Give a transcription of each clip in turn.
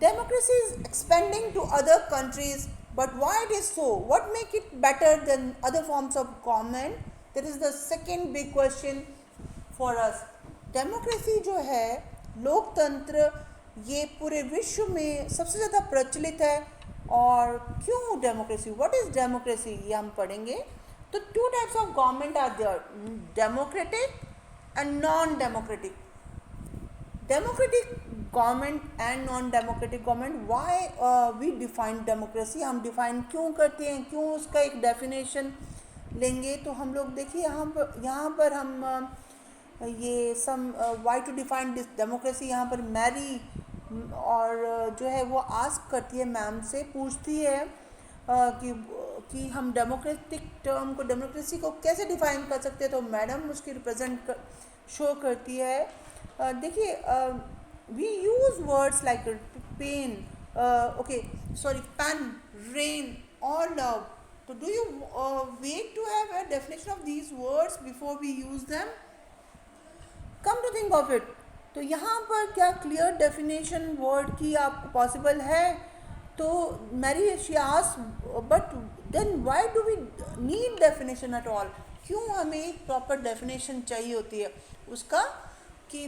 democracy is expanding to other countries, but why it is so? What make it better than other forms of government? That is the second big question for us. Democracy जो है, लोकतंत्र, ये पूरे विश्व में सबसे ज़्यादा प्रचलित है. और क्यों डेमोक्रेसी, व्हाट इज़ डेमोक्रेसी, ये हम पढ़ेंगे. तो two types of government are there, democratic and non democratic. Democratic government and non democratic government. Why we define democracy, हम डिफाइन क्यों करते हैं, क्यों उसका एक डेफिनेशन लेंगे. तो हम लोग देखिए यहाँ पर हम ये some why to define this democracy, यहाँ पर मैरी और जो है वो आस्क करती है, मैम से पूछती है कि हम डेमोक्रेटिक टर्म को, डेमोक्रेसी को कैसे डिफाइन कर सकते हैं. तो मैडम उसकी रिप्रेजेंट शो करती है. देखिए, we use words like pen, okay sorry, pen, rain और लव. तो do you wait to have a definition of these words before we use them? Come to think of it, तो यहाँ पर क्या clear definition word की आपको possible है? तो Mary she ask, but then why do we need definition at all? क्यों हमें एक प्रॉपर डेफिनेशन चाहिए होती है उसका, कि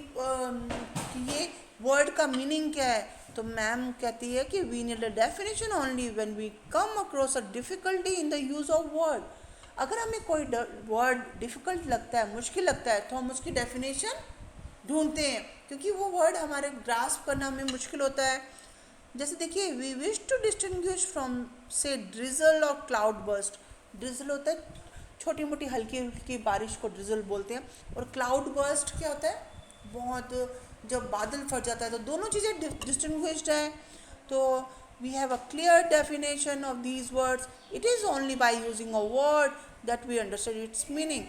ये वर्ड का मीनिंग क्या है? तो मैम कहती है कि we need a definition only when we come across a difficulty in the use of word. अगर हमें कोई वर्ड डिफ़िकल्ट लगता है, मुश्किल लगता है, तो हम उसकी डेफिनेशन ढूंढते हैं, क्योंकि वो वर्ड हमारे ग्रास्प करना हमें मुश्किल होता है. जैसे देखिए, we wish to distinguish from से ड्रिजल और क्लाउड बर्स्ट. ड्रिजल होता है छोटी मोटी हल्की हल्की बारिश को ड्रिजल बोलते हैं, और क्लाउड बर्स्ट क्या होता है, बहुत जब बादल फट जाता है. तो दोनों चीज़ें डिस्टिंग्विश्ड हैं. तो we have a clear definition of these words. It is only by using a word that we understand its meaning.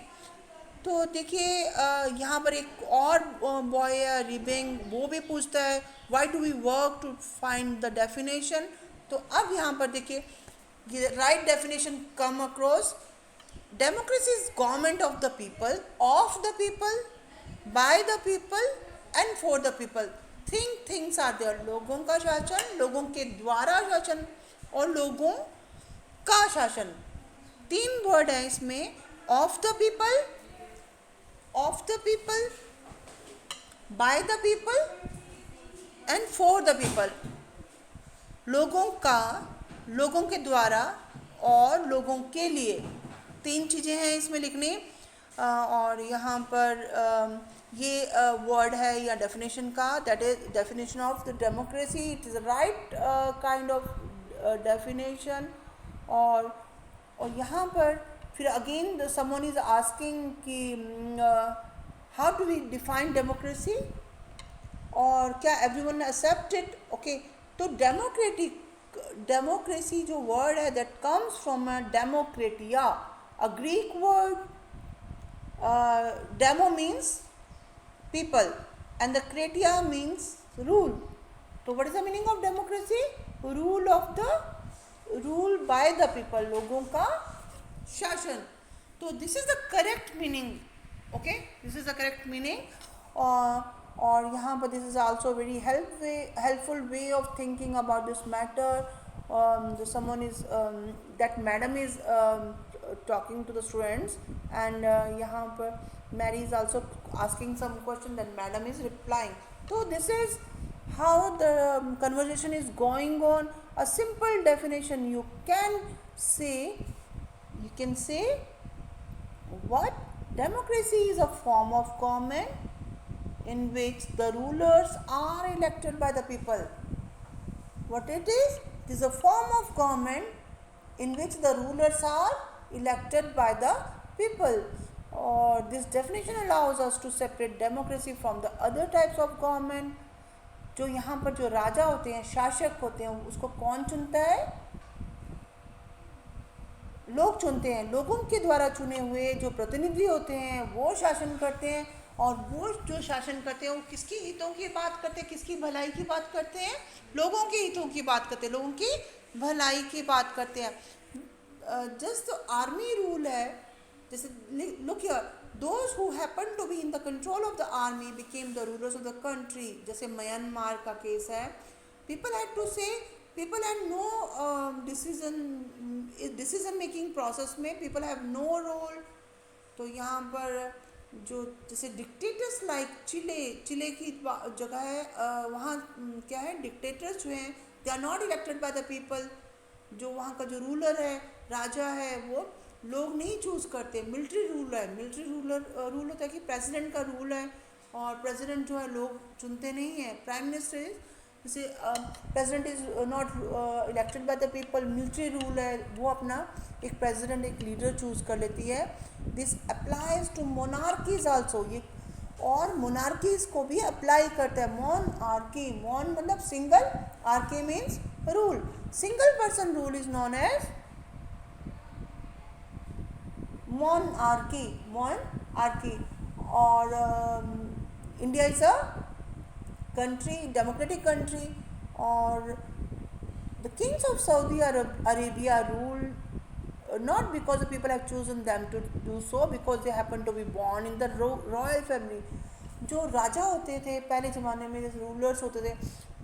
तो देखिए, यहाँ पर एक और बॉय है रिबिंग, वो भी पूछता है why do we work to find the definition. तो अब यहाँ पर देखिए, right definition come across. Democracy is government of the people, of the people, by the people and for the people. Things are there, लोगों का शासन, लोगों के द्वारा शासन और लोगों का शासन. तीन वर्ड है इसमें, of the people, of the people, by the people and for the people. लोगों का, लोगों के द्वारा और लोगों के लिए. तीन चीज़ें हैं इसमें लिखनी. और यहाँ पर ये वर्ड है या डेफिनेशन का, that is definition of the democracy. It is right kind of definition. और यहाँ पर फिर अगेन समवन इज आस्किंग कि how do we define democracy, और क्या एवरीवन एक्सेप्ट इट. ओके, तो डेमोक्रेसी जो वर्ड है, that comes from a demokratia, a Greek word. Demo means people and the kratia means rule. तो what is the meaning of democracy? Rule by the people, लोगों का शासन. तो this is the correct meaning. Okay, this is the correct meaning. और यहाँ पर this is also very helpful way of thinking about this matter. Someone is that madam is talking to the students, and यहाँ पर Mary is also asking some question, then madam is replying. So this is how the conversation is going on. A simple definition you can say what democracy is a form of government in which the rulers are elected by the people. What it is? It is a form of government in which the rulers are elected by the people. Or this definition allows us to separate democracy from the other types of government. जो यहाँ पर जो राजा होते हैं, शासक होते हैं, उसको कौन चुनता है? लोग चुनते हैं. लोगों के द्वारा चुने हुए जो प्रतिनिधि होते हैं वो शासन करते हैं. और वो जो शासन करते हैं वो किसकी हितों की बात करते हैं, किसकी भलाई की बात करते हैं? लोगों के हितों की बात करते हैं, लोगों की भलाई की बात करते हैं. जस्ट आर्मी रूल है. जैसे look here, those who happen to be in the control of the army became the rulers of the country. जैसे म्यांमार का केस है, people had to say, people had no decision making process में people have no role. तो यहाँ पर जो जैसे dictators like चिले की जगह है, वहाँ क्या है, डिक्टेटर्स जो हैं they are not elected by the people. जो वहाँ का जो रूलर है, राजा है, वो लोग नहीं चूज़ करते. मिलिट्री रूल है, मिलिट्री रूल होता है कि प्रेसिडेंट का रूल है, और प्रेसिडेंट जो है लोग चुनते नहीं हैं. प्राइम मिनिस्टर इज जैसे president is not elected by the people. Military rule है, वो अपना एक प्रेसिडेंट, एक लीडर चूज़ कर लेती है. This applies to monarchies also. ये और मोनार्कीज को भी अप्लाई करता है. मोनार्की, मोन मतलब single, archy means rule. Single person rule is known as monarchy, monarchy. और India is a country, democratic country, or the kings of Saudi Arabia rule not because the people have chosen them to do so, because they happen to be born in the royal family. जो राजा होते थे पहले ज़माने में, जैसे rulers होते थे,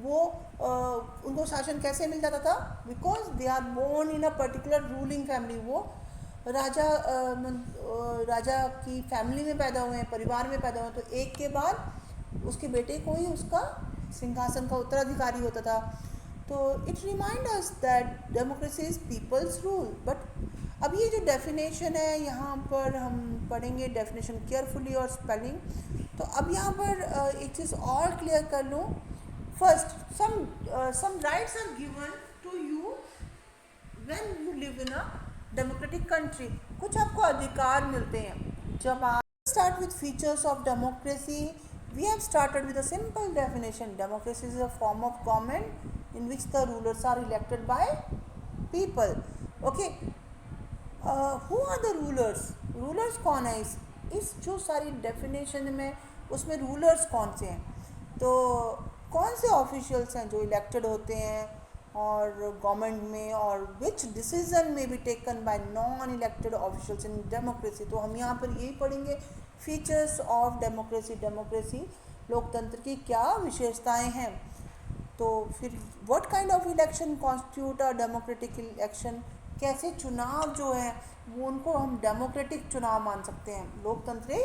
वो उनको शासन कैसे मिल जाता था? Because they are born in a particular ruling family. वो राजा की फैमिली में पैदा हुए हैं, परिवार में पैदा हुए, तो एक के बाद उसके बेटे को ही उसका सिंहासन का उत्तराधिकारी होता था. तो it remind us that democracy is people's rule. But अब ये जो डेफिनेशन है, यहाँ पर हम पढ़ेंगे डेफिनेशन केयरफुली और स्पेलिंग. तो अब यहाँ पर एक चीज़ और क्लियर कर लूँ. First, some rights are given to you when you live in a democratic country. कुछ आपको अधिकार मिलते हैं जब आप. Start with features of democracy. We have started with a simple definition. Democracy is a form of government in which the rulers are elected by people. Okay. Who are the rulers? Rulers कौन है? इस जो सारी definition में, उसमें rulers कौन से हैं? तो कौन से officials हैं जो elected होते हैं और गवर्नमेंट में, और which decision may be taken by non-elected officials in democracy. तो हम यहाँ पर यही पढ़ेंगे, फीचर्स ऑफ डेमोक्रेसी. डेमोक्रेसी, लोकतंत्र की क्या विशेषताएं हैं. तो फिर what kind of election constitute a democratic election. कैसे चुनाव जो है वो, उनको हम डेमोक्रेटिक चुनाव मान सकते हैं, लोकतंत्री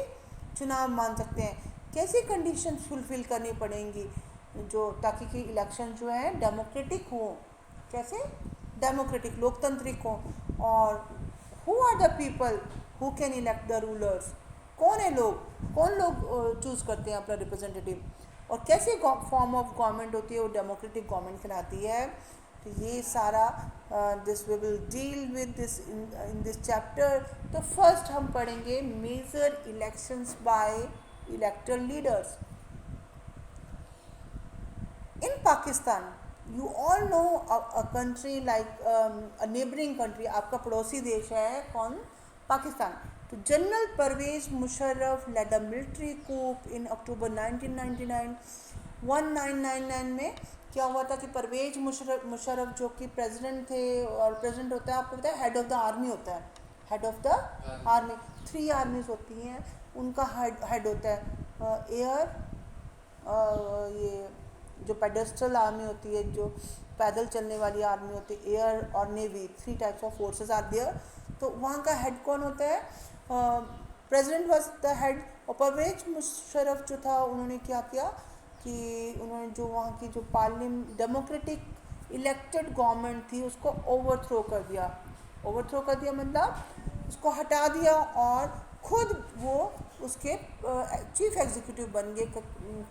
चुनाव मान सकते हैं. कैसी कंडीशंस फुलफिल करनी पड़ेंगी जो, ताकि कि इलेक्शन जो है डेमोक्रेटिक हो. कैसे डेमोक्रेटिक, लोकतांत्रिक हो. और who are the people who can elect the rulers. कौन है लोग, कौन लोग चूज़ करते हैं अपना रिप्रेजेंटेटिव. और कैसे फॉर्म ऑफ गवर्नमेंट होती है, वो डेमोक्रेटिक गवर्नमेंट कहलाती है. तो ये सारा this we will deal with this in this chapter. तो फर्स्ट हम पढ़ेंगे major elections by elected leaders. In Pakistan, you all know a country like a neighbouring country, आपका पड़ोसी देश है कौन? पाकिस्तान. तो general Parvez Musharraf led a military coup in October 1999 में. क्या हुआ था कि परवेज मुशर्रफ जो कि प्रेसिडेंट थे, और प्रेसिडेंट होता है, आपको पता है, हेड ऑफ द आर्मी होता है. हेड ऑफ द आर्मी, 3 आर्मीज होती हैं, उनका हेड होता है. एयर, ये जो पेडेस्ट्रल आर्मी होती है, जो पैदल चलने वाली आर्मी होती है, एयर और navy, 3 types of forces are there. तो वहाँ का हेड कौन होता है? President was the head. और परवेज मुशर्रफ जो था, उन्होंने क्या किया कि उन्होंने जो वहाँ की जो डेमोक्रेटिक इलेक्टेड गवर्नमेंट थी, उसको ओवरथ्रो कर दिया. ओवरथ्रो कर दिया मतलब उसको हटा दिया, और खुद वो उसके चीफ एग्जीक्यूटिव बन गए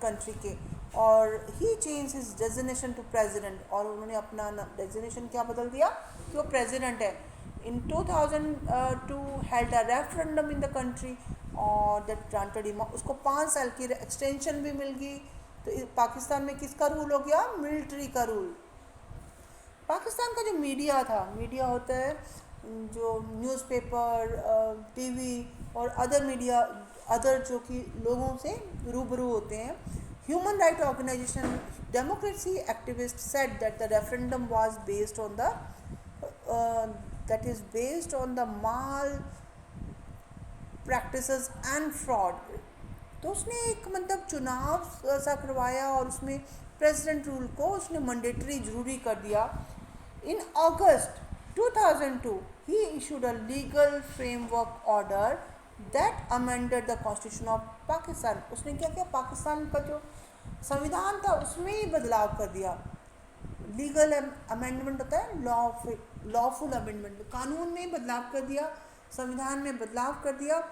कंट्री के. और ही change his designation to president. और उन्होंने अपना डेजिग्नेशन क्या बदल दिया कि वो प्रेसिडेंट है. In 2002 held a referendum in the country और that granted him, उसको 5 साल की एक्सटेंशन भी मिल गई. तो पाकिस्तान में किसका रूल हो गया? मिलिट्री का रूल. पाकिस्तान का जो मीडिया था, मीडिया होता है जो न्यूज़पेपर, टीवी और अदर मीडिया, अदर जो कि लोगों से रूबरू होते हैं. Human right organisation democracy activist said that the referendum was based on the that is based on the mal practices and fraud. तो उसने एक मतलब चुनाव सा करवाया और उसमें प्रेसिडेंट रूल को उसने मैंडेटरी जरूरी कर दिया। इन अगस्त 2002 he issued a legal framework order that amended the constitution of Pakistan। उसने क्या किया, पाकिस्तान का जो संविधान था उसमें ही बदलाव कर दिया। लीगल अमेंडमेंट होता है लॉफुल अमेंडमेंट, कानून में बदलाव कर दिया, संविधान में बदलाव कर दिया।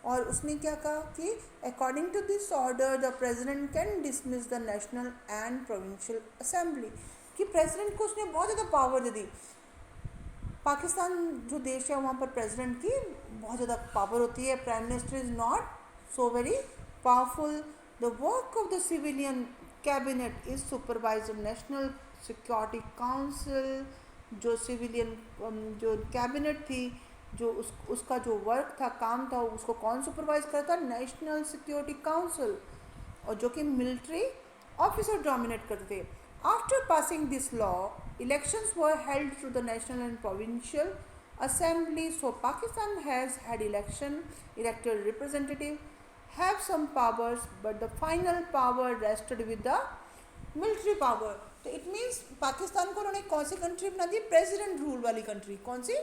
और उसने क्या कहा कि according to this order the president can dismiss the national and provincial assembly, कि प्रेसिडेंट को उसने बहुत ज़्यादा पावर दे दी। पाकिस्तान जो देश है वहाँ पर प्रेसिडेंट की बहुत ज़्यादा पावर होती है, prime minister is not so very powerful. The work of the civilian cabinet is supervise national security council. जो सिविलियन जो कैबिनेट थी, जो उसका जो वर्क था, काम था, उसको कौन सुपरवाइज करता? नेशनल सिक्योरिटी काउंसिल, और जो कि मिलिट्री ऑफिसर डोमिनेट करते थे। After passing this law elections were held through the national and provincial assembly, so Pakistan has had elected representative have some powers, but the final power rested with the military power। तो it means Pakistan को उन्होंने कौन सी country बना दी? President rule वाली country. कौन सी?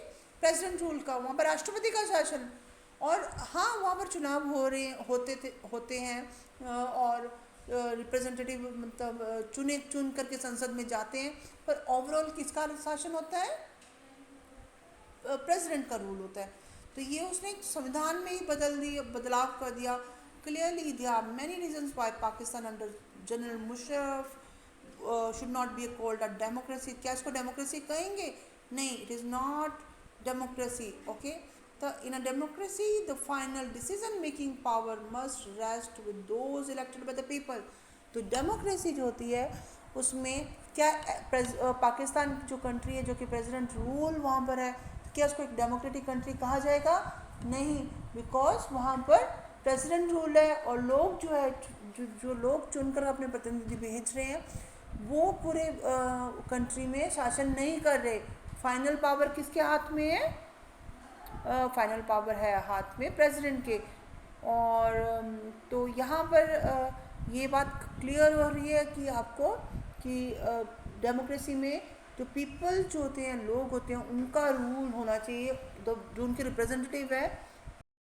President rule का, वहाँ पर राष्ट्रपति का शासन। और हाँ, वहाँ पर चुनाव होते हैं और रिप्रेजेंटेटिव मतलब चुन करके संसद में जाते हैं, पर ओवरऑल किसका शासन होता है? प्रेसिडेंट का रूल होता है। तो ये उसने संविधान में ही बदलाव कर दिया। Clearly there are many reasons why Pakistan under general Musharraf should not be called a democracy. क्या इसको डेमोक्रेसी कहेंगे? नहीं, it is not democracy. Okay, तो in a democracy the final decision making power must rest with those elected by the people. तो democracy जो होती है उसमें क्या पाकिस्तान जो कंट्री है, जो कि प्रेसिडेंट रूल वहाँ पर है, क्या उसको एक डेमोक्रेटिक कंट्री कहा जाएगा? नहीं, बिकॉज वहाँ पर प्रेसिडेंट रूल है और लोग जो है जो लोग चुनकर अपने प्रतिनिधि भेज रहे हैं वो पूरे कंट्री में शासन नहीं कर रहे। फाइनल पावर किसके हाथ में है? फाइनल पावर है हाथ में प्रेसिडेंट के। और तो यहाँ पर ये बात क्लियर हो रही है कि आपको कि डेमोक्रेसी में जो पीपल जो होते हैं, लोग होते हैं, उनका रूल होना चाहिए। जो उनके रिप्रेजेंटेटिव है